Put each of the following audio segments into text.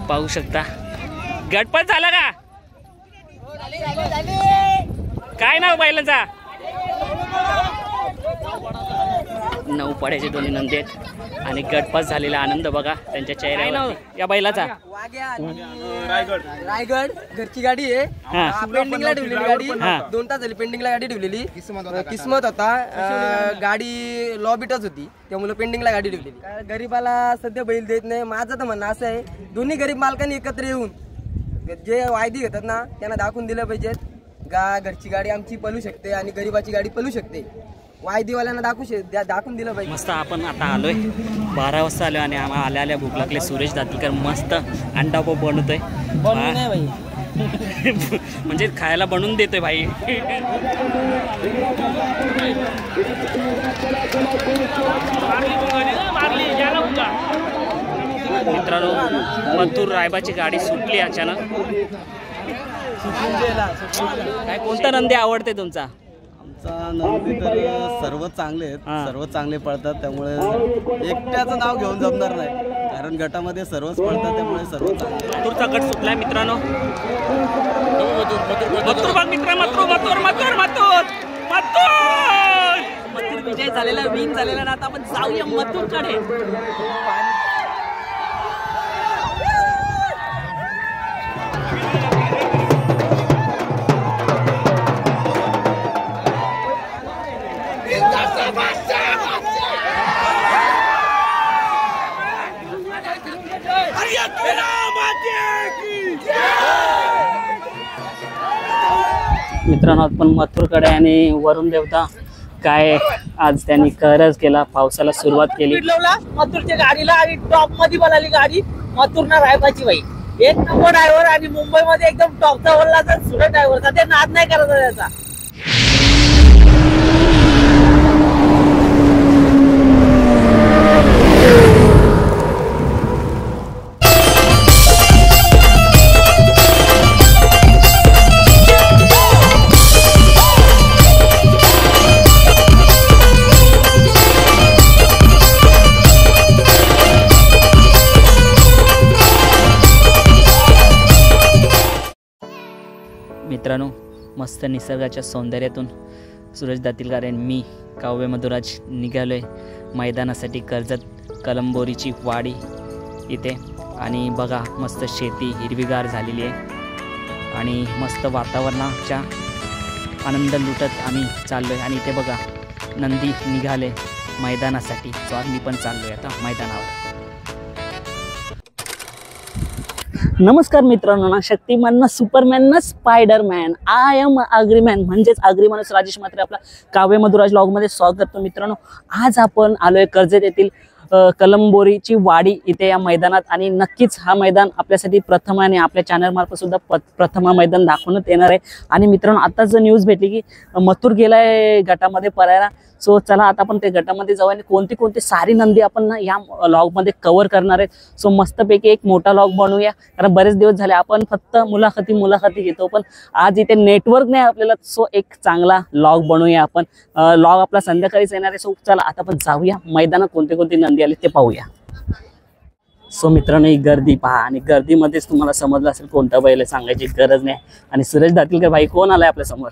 पाहू शकता गटपत झाला का? काय नाव बैलाचा? नऊ पाड्याचे दोन्ही नंदी आहेत आणि गटपास झालेला आनंद बघा त्यांच्या चेहऱ्यावर. या बैलाचा रायगड घरची गाडी आहे. पेंडिंगला ठेवलेली गाडी 2 तास झाली. पेंडिंगला गाडी ठेवलेली. किस्मत होता गाडी लॉबीटच होती त्यामुळे पेंडिंगला गाडी ठेवलेली. गरीबाला सध्या बैल देत नाही. माझं तर म्हणणं असं आहे दोन्ही गरीब मालकांनी एकत्र येऊन जे वायदी घेतात ना त्यांना दाखवून दिलं पाहिजेत. घरची गाडी आमची पळू शकते आणि गरीबाची गाडी पळू शकते. वायदीवाल्यांना दाखवून दिलं पाहिजे. मस्त आपण आता आलोय 12 वाजता आलोय आणि आम्हाला आल्या भूक लागले. सुरेश दातीलकर मस्त अंडा पोप बनवतोय. म्हणजे खायला बनवून देतोय भाई. मित्रांनो मथुर रायबाची गाडी सुटली अचानक. काय कोणता नंदी आवडते तुमचा? नंदी तर सर्व चांगले आहेत. सर्व चांगले पळतात त्यामुळे एकट्याचं नाव घेऊन जमणार नाही कारण गटामध्ये सर्वच पळतात त्यामुळे सर्व चांगले. मथुरचा गट सुटलाय मित्रांनो. मथुर विजय झालेला विन झालेला ना. आता आपण जाऊया मथुरकडे. मित्रांनो आपण मथुरकडे आणि वरुण देवता काय आज त्यांनी करज केला. पावसाला सुरुवात केली. मथुरच्या गाडीला आणि टॉप मध्ये बोलाली गाडी मथुरना रायबाची बाई एक नंबर ड्रायव्हर आणि मुंबईमध्ये एकदम टॉपचा बोलला तर सुरेश ड्रायव्हरचा ते नाद नाही करायचा त्याचा. मित्रांनो मस्त निसर्गाच्या सौंदर्यातून सुरेश दातीलकर आणि मी काव्य मधुराज निघालोय मैदानासाठी. कर्जत कलंबोरीची वाडी इथे आणि बघा मस्त शेती हिरवीगार झालेली आहे आणि मस्त वातावरणाचा आनंद लुटत आम्ही चाललोय. आणि इथे बघा नंदी निघाले मैदानासाठी. सो आम्ही पण चाललोय आता मैदानावर. नमस्कार मित्रांनो. ना शक्तिमान ना सुपरमॅन ना स्पायडरमॅन आय एम अग्रीमॅन म्हणजेच अग्री माणूस राजेश म्हात्रे आपला काव्य मधुराज ब्लॉगमध्ये स्वागत करतो. मित्रांनो आज आपण आलोय कर्जत येथील कलंबोरीची वाडी इथे या मैदानात. आणि नक्कीच हा मैदान आपल्यासाठी प्रथम आणि आपल्या चॅनलमार्फत सुद्धा प्रथम हा मैदान दाखवण्यात येणार आहे. आणि मित्रांनो आता जर न्यूज भेटली की मथुर गेलाय गटामध्ये पळायला. सो चला आता आपण ते गटामध्ये जाऊ आणि कोणती कोणती सारी नंदी आपण ना या लॉगमध्ये कव्हर करणार आहेत. सो मस्तपैकी एक मोठा लॉग बनवूया कारण बरेच दिवस झाले आपण फक्त मुलाखती घेतो पण आज इथे नेटवर्क नाही आपल्याला. सो एक चांगला लॉग बनवूया आपण. लॉग आपला संध्याकाळीच येणार आहे. सो चला आता आपण जाऊया मैदानात कोणती कोणती नंदी आली ते पाहूया. सो मित्रांनो ही गर्दी पहा आणि गर्दीमध्येच तुम्हाला समजलं असेल कोणता बैल सांगायची गरज नाही. आणि सुरेश दातीलकर भाई कोण आलाय आपल्या समोर?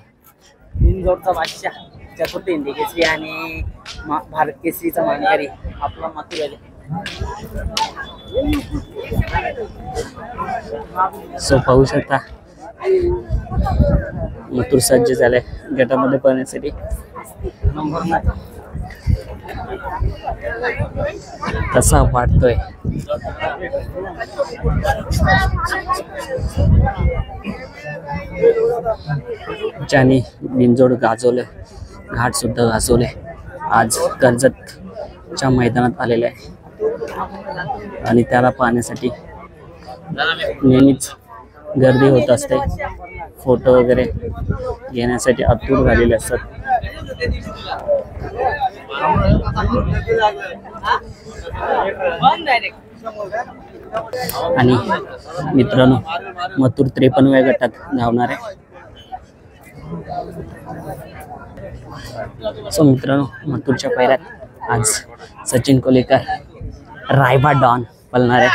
इंदोरचा बादशाह चतुर्थ हिंदी केसरी आणि भारत केसरीचा मानकरी आपला मथुर आले. सो पाहू शकता मथुर सज्ज झाले गटामध्ये पळण्यासाठी. कसा वाटतोय ज्याने बिनजोड गाजवले घाट सुद्धा गाजवले आज कर्जतच्या मैदानात आलेले आहे आणि त्याला पाहण्यासाठी नेहमीच गर्दी होत असते. फोटो वगैरे घेण्यासाठी आतुर झालेले असतात. आणि मित्रांनो मथुर 53व्या गटात धावणार आहे. सो मित्रांनो मथुरच्या पैऱ्यात आज सचिन कोलेकर रायबा डॉन पळणार आहे.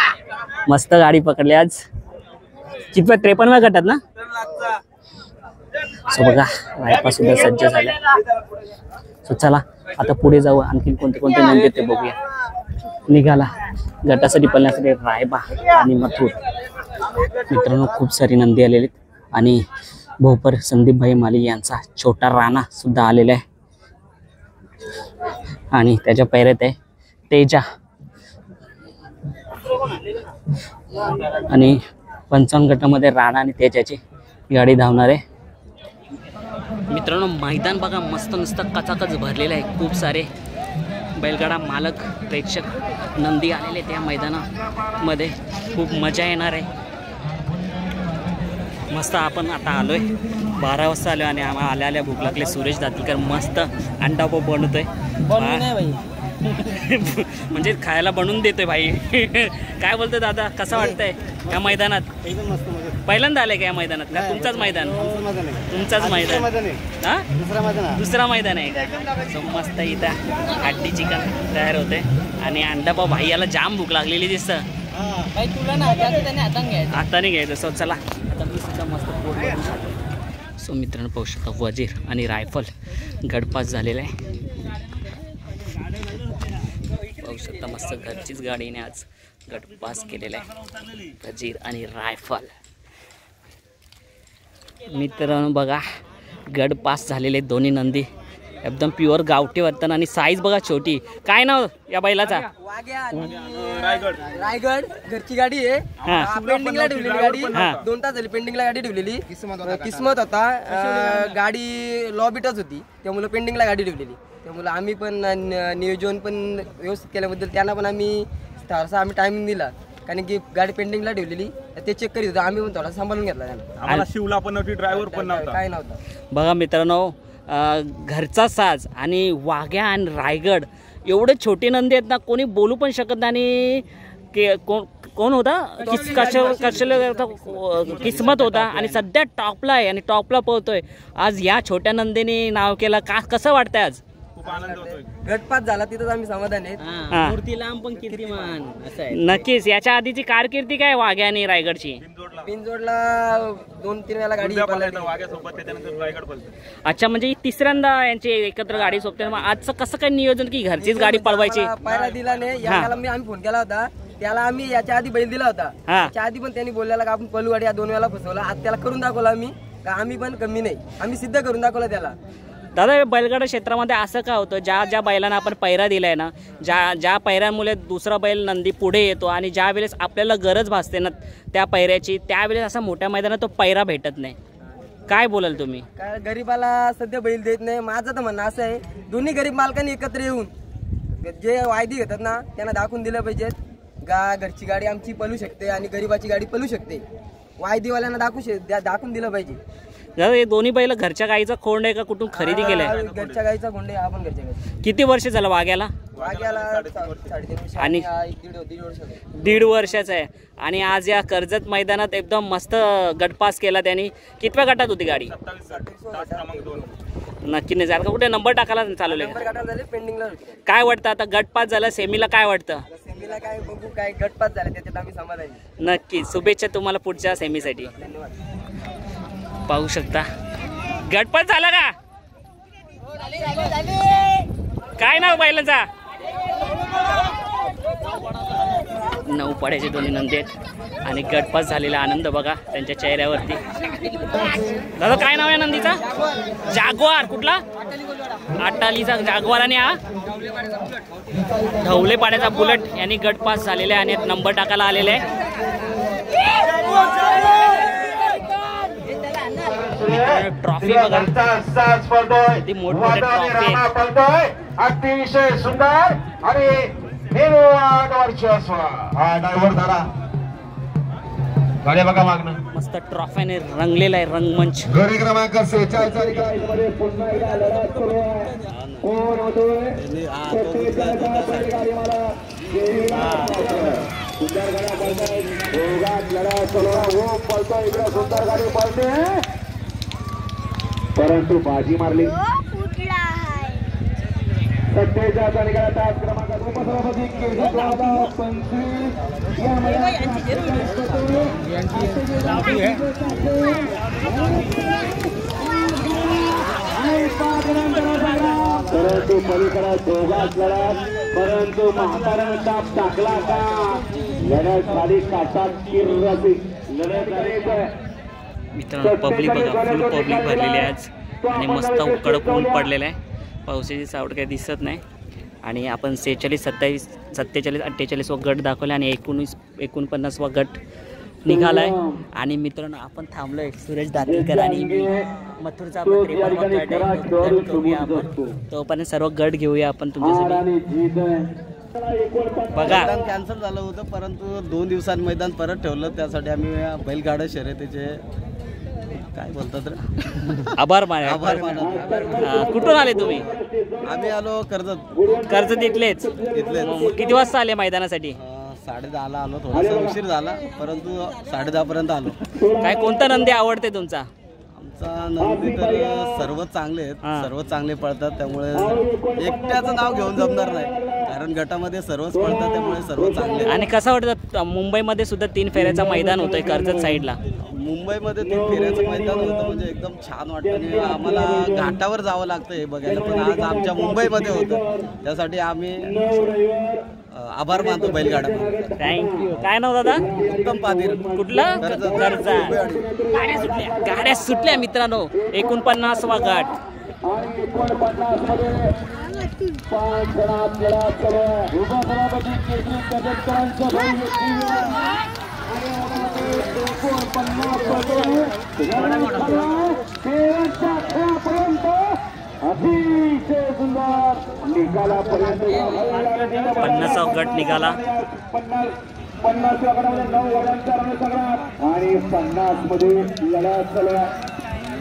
मस्त गाडी पकडली आज. कितव्या 53व्या गटात ना. सो बघा रायपा सुद्धा सज्ज झाल्या. सो चला आता पुढे जाऊ, आणखी कोणते कोणते नंदी ते बघूया. निघाला गटासाठी पळण्यासाठी रायबा आणि मथुर. मित्रांनो खूप सारी नंदी आलेली आणि भोपर संदीपभाई माली यांचा छोटा राणा सुद्धा आलेला आहे आणि त्याच्या पैऱ्यात आहे तेजा आणि 55 गटामध्ये राणा आणि तेजाची गाडी धावणार आहे. मित्रांनो मैदान बघा मस्त नुसतं कचाकच भरलेलं आहे. खूप सारे बैलगाडा मालक प्रेक्षक नंदी आलेले त्या मैदानामध्ये. खूप मजा येणार आहे. मस्त आपण आता आलोय 12 वाजता आलो आणि आम्हाला आल्या भूक लागले. सुरेश दातीकर मस्त अंडा पाव बनवतोय. म्हणजे खायला बनवून देतोय भाई. काय बोलतोय दादा, कसं वाटतंय या मैदानात? पहिल्यांदा आलंय का या मैदानात? का तुमचाच मैदान? तुमचाच मैदान हा दुसरा मैदान आहे का? सो मस्त इथं हड्डी चिकन तयार होते आणि अंडा पाव भाई याला जाम भूक लागलेली दिसतं. हाताने घ्यायचं. सो चला आता मी सुद्धा मस्त पोट भरून खातो. सो मित्रांनो पाहू शकता वजीर आणि रायफल गडपास झालेला आहे. पाहू शकता मस्त घरचीच गाडीने आज गटपास केलेला आहे वजीर आणि रायफल. मित्रांनो बघा गड पास झालेले दोन्ही नंदी एकदम प्युअर गावठी वर्तन आणि साईज बघा छोटी. काय नाव या बैलाचा? रायगड घरची गाडी आहे. पेंडिंगला ठेवलेली गाडी 2 तास झाली. पेंडिंगला गाडी ठेवलेली. किस्मत होता गाडी लॉबीटच होती त्यामुळे पेंडिंगला गाडी ठेवलेली. त्यामुळे आम्ही पण नियोजन पण व्यवस्थित केल्याबद्दल त्यांना पण आम्ही टायमिंग दिला. कारण की गाडी पेंडिंगला ठेवलेली ते चेक करीत होतो. आम्ही पण थोडा सांभाळून घेतला त्यांना. शिवला पण नव्हती, ड्रायव्हर पण नव्हता, काय नव्हता. बघा मित्रांनो घरचा साज आणि वाघ्या आणि रायगड एवढे छोटे नंदी आहेत ना, कोणी बोलू पण शकत नाही. कोण होता किस्मत होता आणि सध्या टॉपला आहे आणि टॉपला पोहतोय. आज या छोट्या नंदीने नाव केलं. कसं वाटतंय आज? खूप आनंद होतोय. गटपात झाला तिथं आम्ही समाधान आहेत. मूर्ती लांब पण कीर्तिमान असं आहे. नक्कीच याच्या आधीची कारकिर्दी काय वाघ्या आणि रायगडची? बिनजोडला 2-3 वेळा गाडी वाघ्यासोबत त्याच्यानंतर रायगड पळतो. अच्छा म्हणजे तिसऱ्यांदा यांची एकत्र गाडी सोबते. मग आजचं कसं काय नियोजन की घरचीच गाडी पळवायची? पायरा दिला नाही याला आम्ही फोन केला होता. त्याला आम्ही याच्या आधी बैल दिला होता. त्याच्या आधी पण त्यांनी बोललेला का आपण पळू गाडी 2 वेळा फसवला. आज त्याला करून दाखवला आम्ही का आम्ही पण कमी नाही. आम्ही सिद्ध करून दाखवलं त्याला. दादा बैलगाडा क्षेत्रामध्ये असं का होतं ज्या बैलांना आपण पैरा दिलाय ना, ज्या पैऱ्यांमुळे दुसरा बैल नंदी पुढे येतो आणि ज्या वेळेस आपल्याला गरज भासते ना त्या पैऱ्याची, त्यावेळेस असा मोठ्या मैदानात तो पैरा भेटत नाही. काय बोलाल तुम्ही? काय गरीबाला सध्या बैल देत नाही. माझं तर म्हणणं असं आहे दोन्ही गरीब मालकांनी एकत्र येऊन जे वायदी घेतात ना त्यांना दाखवून दिलं पाहिजेत. घरची गाडी आमची पळू शकते आणि गरीबाची गाडी पळू शकते. वायदीवाल्यांना दाखवून दिलं पाहिजे. दादा हे दोन्ही बैल घरच्या गाईचा खोंड आहे का कुठून खरेदी केलाय? घरच्या गाईचा खोंड आहे. आपण घरच्या गाई. किती वर्ष झालं वाघ्याला? वाघ्याला 3.5 वर्ष आणि 1.5 वर्षाचा आहे. आणि आज या कर्जत मैदानात एकदम मस्त गटपास केला त्यांनी. कितव्या गटात होती गाडी? 27 नक्की नाही जाणार का? कुठे नंबर टाकायला चालवले? पेंडिंगला. काय वाटतं आता गटपास झाला, सेमीला काय वाटतं? सेमीला काय बघू, काय गटपास झाला त्याच्यात आम्ही समाधानी. नक्की शुभेच्छा तुम्हाला पुढच्या सेमीसाठी. धन्यवाद. पाहू शकता गटपास झाला का? काय नाव बैलाचा? नौपाड्याचे दोन्ही नंदी आहेत आणि गटपास झालेला आनंद बघा त्यांच्या चेहऱ्यावरती. दादा काय नाव आहे नंदीचा? जागवार. कुठला? अट्टालीचा जागवार. आणि हा ढवले पाड्याचा बुलेट यांनी गटपास झालेले आणि नंबर टाकायला आलेले आहे. ट्रॉफी बघा किती मोठमोठे ट्रॉफी आहे. अतिशय सुंदर आणि ड्रायव्हर झाला गाड्या बघा मागणं मस्त ट्रॉफीने रंगलेला आहे रंगमंच. गडी क्रमांक 46 मध्ये पुन्हा एकदा लढा सुरू आहे. कोण होतोय? सुंदर गाड्या पळताय. दोघात लढा सुरू आहे. हो पळतोय इकडे सुंदर गाडी पळते परंतु बाजी मारली. सत्तेचाळीस निघाला तास क्रमांक उपसभापती केशव 25 या परंतु पलीकडे दोघाच लढत, परंतु म्हाताऱ्यानं ताप टाकला का लढत झाली काटात किर्रसी लढत झाली. मित्रांनो पब्लिक बघा, फुल पब्लिक भरलेली आहे आज आणि मस्त कडक ऊन पडलेलं आहे. पावसाची सावट काही दिसत नाही. आणि आपण 46, 27, 47, 48 वा गट दाखवले आणि 49 वा गट निघालाय. आणि मित्रांनो आपण थांबलोय सुरेश दातीलकर आणि मथुरचा आपण 53वा गट आहे, घेऊया आपण. तोपर्यंत सर्व गट घेऊया आपण तुमच्यासाठी. बघा मैदान कॅन्सल झालं होतं, परंतु 2 दिवसांनी मैदान परत ठेवलं. त्यासाठी आम्ही बैलगाडा शर्यतीचे काय बोलतात रे आभार माना. आभार मानत. कुठून आले तुम्ही? आम्ही आलो कर्जत इथलेच. किती वाजता आले मैदानासाठी? 10:30ला आलो. थोडासा उशीर झाला, परंतु 10:30 पर्यंत आलो. काय कोणता नंदी आवडते तुमचा? आमचा नंदी तर सर्व चांगले आहेत, सर्व चांगले पळतात. त्यामुळे एकट्याचं नाव घेऊन जमणार नाही, कारण गटामध्ये सर्वच पळतात, त्यामुळे सर्व चांगले. आणि कसं वाटतं मुंबईमध्ये सुद्धा 3 फेऱ्याचं मैदान होतंय कर्जत साईडला? मुंबईमध्ये 3 फेऱ्याचं मैदान होतं म्हणजे एकदम छान वाटतं. आणि आम्हाला घाटावर जावं लागतं हे बघायला, पण आज आमच्या मुंबईमध्ये होतं, त्यासाठी आम्ही आभार मानतो बैलगाडा. थँक्यू. काय नाव दादा? उत्तम पाटील. कुठला? कर्जत. गाड्या सुटल्या मित्रांनो. 49वा गट. अतिशय सुंदर निकालापर्यंत 50वा गट निघाला. 50 गटामध्ये 9 गाड्यांचा रणसंग्राम आणि 50 मध्ये लढत चालू.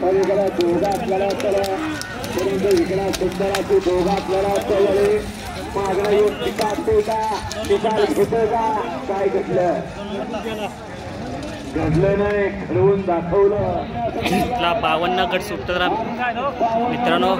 पलीकडे दोघात लढत चालू, परंतु इकडे सुंदराची दोघात लढत चालू. मागणं येऊन टिकाते का, टिकाल घेते का, काय घेतलं घडलं नाही, घडवून दाखवलं. 52 गट सुटतात मित्रांनो.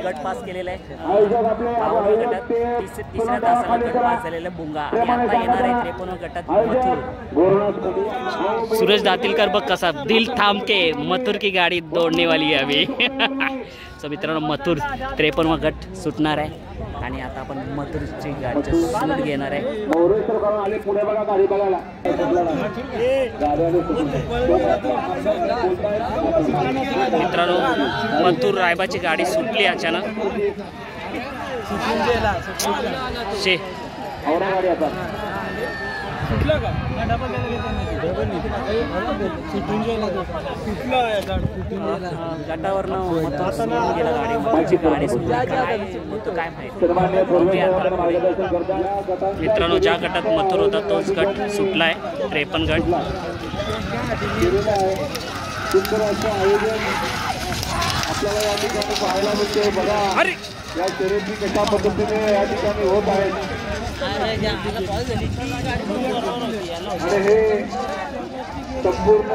गट पास केलेला आहे. 52 गटात तिसऱ्या तासाला गट पास झालेला बुंगा. आणि आता येणार आहे 53 गटात मथुर. सुरेश दातीलकर बघ कसा दिल थांब के मथुर की गाडी दौडने वाली है अभी. सो मित्रांनो मथुर 53वा गट सुटणार आहे आणि आता आपण मथुरची गाडीचं शूट घेणार आहे. मित्रांनो मथुर रायबाची गाडी सुटली अचानक. गटावरनं गेला गाडी सुटली काय माहिती. मित्रांनो ज्या गटात मथुर होता तोच गट सुटलाय 53 गट. आपल्याला या ठिकाणी पाहायला मिळते बघा या शर्यती कशा पद्धतीने या ठिकाणी होत आहेत. आणि हे संपूर्ण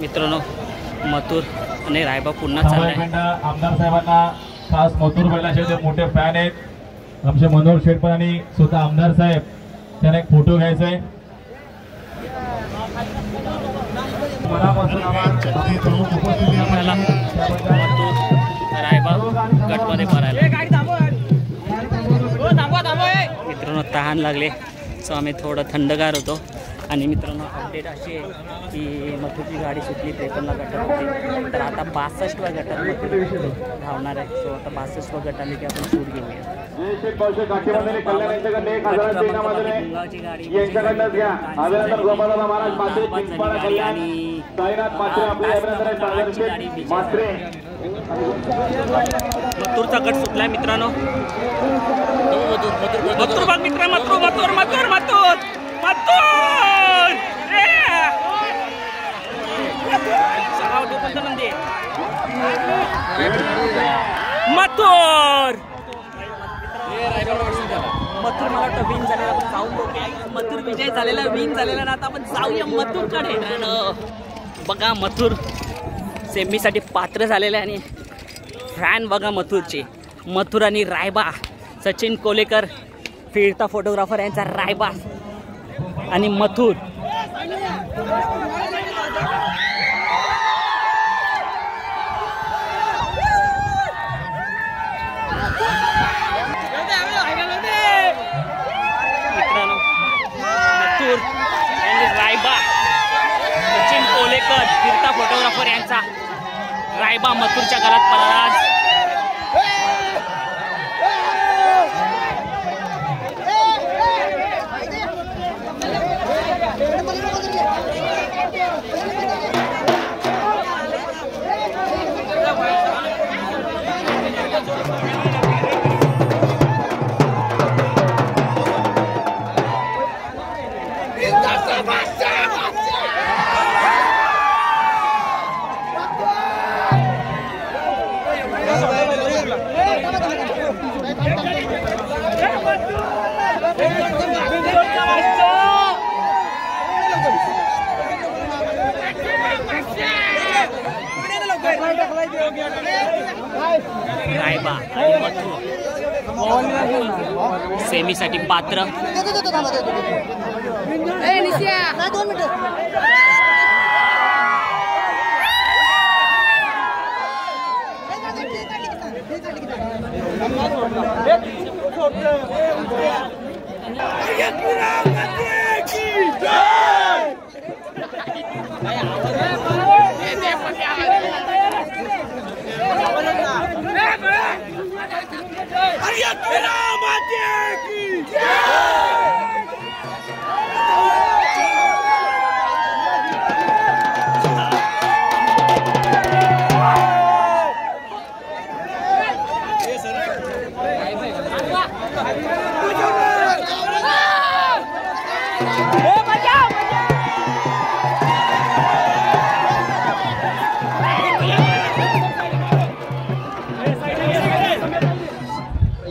मित्रांनो मथुर आणि रायबा पुन्हा चाललाय. आमदार साहेबांना खास मथुर बैलाचे ते मोठे फॅन आहेत आमचे मनोहर शेटपण आणि स्वतः आमदार साहेब. त्यांना एक फोटो घ्यायचा आहे. रायबा गटमध्ये भरायला मित्रांनो तहान लागले सो आम्ही थोडं थंडगार होतो. आणि मित्रांनो अपडेट अशी आहे की मथुरची गाडी सुटली 53 गटात होती, तर आता 62व्या गटात मथुर धावणार आहे. सो आता 62व्या गटाने की आपण शूट घेऊया. बुंगावची गाडी मथुरचा गट सुटलाय मित्रांनो. मथुर बघ मित्र मथुर मथुर मथुर मथुर मथुर कोणतं नंदी आहे? मथुर मथुर मला वाटतं विन झालेला. आपण जाऊन बघूया. मथुर विजय झालेला, विन झालेला ना. आता आपण जाऊया मथुरकडे. बघा मथुर सेमीसाठी पात्र झालेले आणि फॅन बघा मथुरचे. मथुर आणि रायबा, सचिन कोलेकर फिरता फोटोग्राफर यांचा रायबा आणि मथुर. मित्रांनो मथुर आणि रायबा, सचिन कोलेकर फिरता फोटोग्राफर यांचा रायबा मथुरच्या घरात पळाला. रायबा आणि मथुर सेमीसाठी पात्र.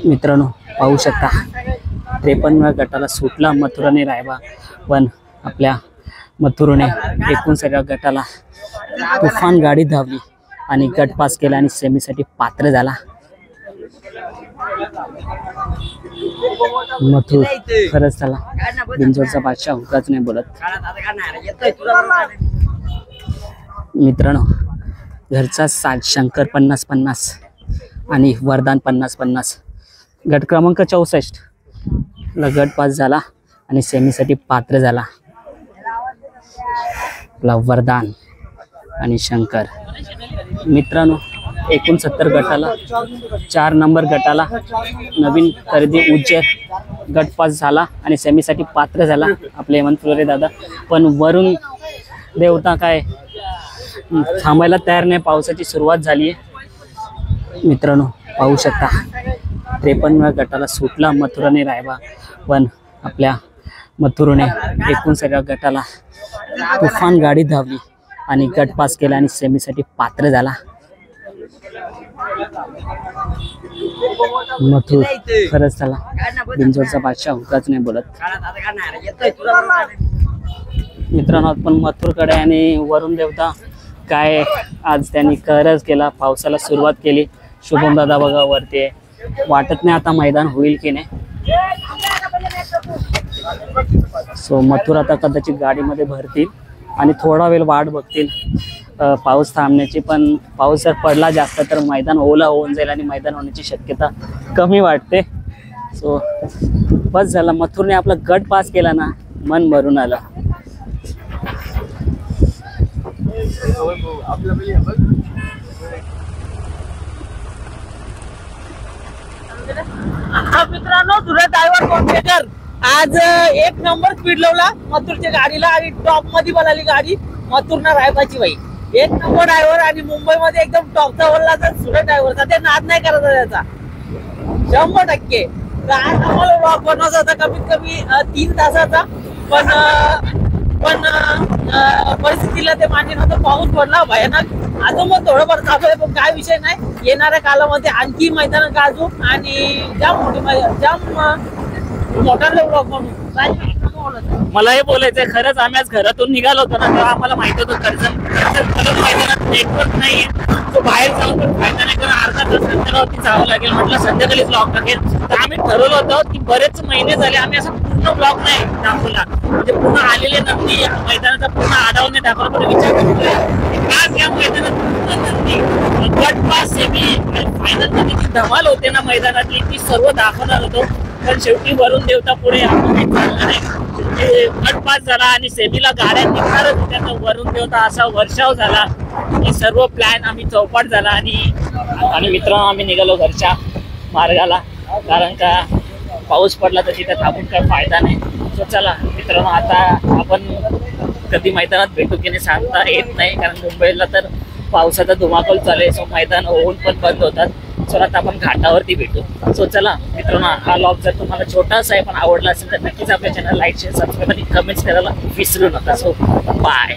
मित्रांनो पाहू शकता 53व्या गटाला सुटला मथुर आणि रायबा, पण आपल्या मथुरने 59व्या गटाला तुफान गाडी धावली आणि गट पास केला आणि सेमीसाठी पात्र झाला. मथुर खरंच त्याला बिंजोरचा बादशाह उगाच नाही बोलत. मित्रांनो घरचा साथ शंकर 50-50 आणि वरदान 50-50 गट क्रमांक 64 ला गट पास झाला आणि सेमीसाठी पात्र झाला. आपला वरदान आणि शंकर. मित्रांनो 69 गटाला 4 नंबर गटाला नवीन खरेदी उज्जैन गट पास झाला आणि सेमीसाठी पात्र झाला आपले हेमंत फुलोरे दादा. पण वरून देवता काय थांबायला तयार नाही. पावसाची सुरुवात झाली आहे. मित्रांनो पाहू शकता 53व्या गटाला सुटला मथुर आणि रायबा, पण आपल्या मथुरने 59व्या गटाला तुफान गाडी धावली आणि गट पास केला आणि सेमीसाठी पात्र झाला. मथुर खरंच त्याला बिंजोरचा बादशाह उगाच नाही बोलत. मित्रांनो आपण मथुरकडे आणि वरुण देवता काय आज त्यांनी खरंच केला. पावसाला सुरुवात केली. शुभम दादा बघा वरती, वाटत नाही आता मैदान होईल की नाही. सो मथुर आता कदाचित गाडीमध्ये भरतील आणि थोडा वेळ वाट बघतील पाऊस थांबण्याची. पण पाऊस जर पडला जास्त तर मैदान ओला होऊन जाईल आणि मैदान होण्याची शक्यता कमी वाटते. सो बस झाला, मथुरने आपला गट पास केला ना, मन भरून आलं. मित्रांनो सुरत ड्रायव्हर कॉम्प्युटर आज 1 नंबर स्पीड लावला मथुरच्या गाडीला आणि टॉप मध्ये बोलाली गाडी मथुरना रायबाची बाई. 1 नंबर ड्रायव्हर आणि मुंबईमध्ये एकदम टॉपचा बोलला तर सुरत ड्रायव्हरचा ते नाद नाही करायचा त्याचा 100%. तर आज आम्हाला व्लॉग बनवायचा होता कमीत कमी 3 तासाचा, पण परिस्थितीला ते मान्य नव्हतं. पाऊस पडला भयानक अजून मग थोडंफार चालू आहे, पण काय विषय नाही. येणाऱ्या कालामध्ये आणखी मैदान गाजू आणि जाम मोठा ब्लॉग म्हणून. मला हे बोलायचंय, खरंच आम्ही आज घरातून निघालो होतो ना, तेव्हा आम्हाला माहित होतं खरंच मैदानात नेटवर्क नाहीये, तो बाहेर जाऊन पण फायदा नाही, कारण अर्धा तास संध्याकाळी जावं लागेल. म्हटलं संध्याकाळीच ब्लॉग टाकेल. तर आम्ही ठरवलं होतं की बरेच महिने झाले आम्ही असं पूर्ण ब्लॉग नाही दाखवला, म्हणजे पूर्ण आलेले नंदी मैदानाचा पूर्ण आढावा नाही दाखवला. पण विचार करतोय आज या मैदानात पूर्ण नंदी गट पास सेमी फायनल मध्ये जी धमाल होते ना मैदानातली, ती सर्व दाखवणार होतो. पण शेवटी वरुण देवता पुढे गट पास झाला आणि सेमीला गाड्या निघणारच होत्या, तर वरुण देवता असा वर्षाव झाला की सर्व प्लॅन आम्ही चौपट झाला. आणि मित्रांनो आम्ही निघालो घरच्या मार्गाला, कारण का पाऊस पडला तर तिथे थांबून काही फायदा नाही. तर चला मित्रांनो, आता आपण कधी मैदानात भेटू की नाही सांगता येत नाही, कारण मुंबईला तर पावसाचा धुमाकूळ चालू आहे. सो मैदान होऊन पण बंद होतात. चला आता आपण घाटावरती भेटू. सो चला मित्रांनो, हा व्लॉग जर तुम्हाला छोटासा आहे पण आवडला असेल तर नक्कीच आपल्या चॅनल लाईक शेअर सबस्क्राईब आणि कमेंट्स करायला विसरू नका. So bye.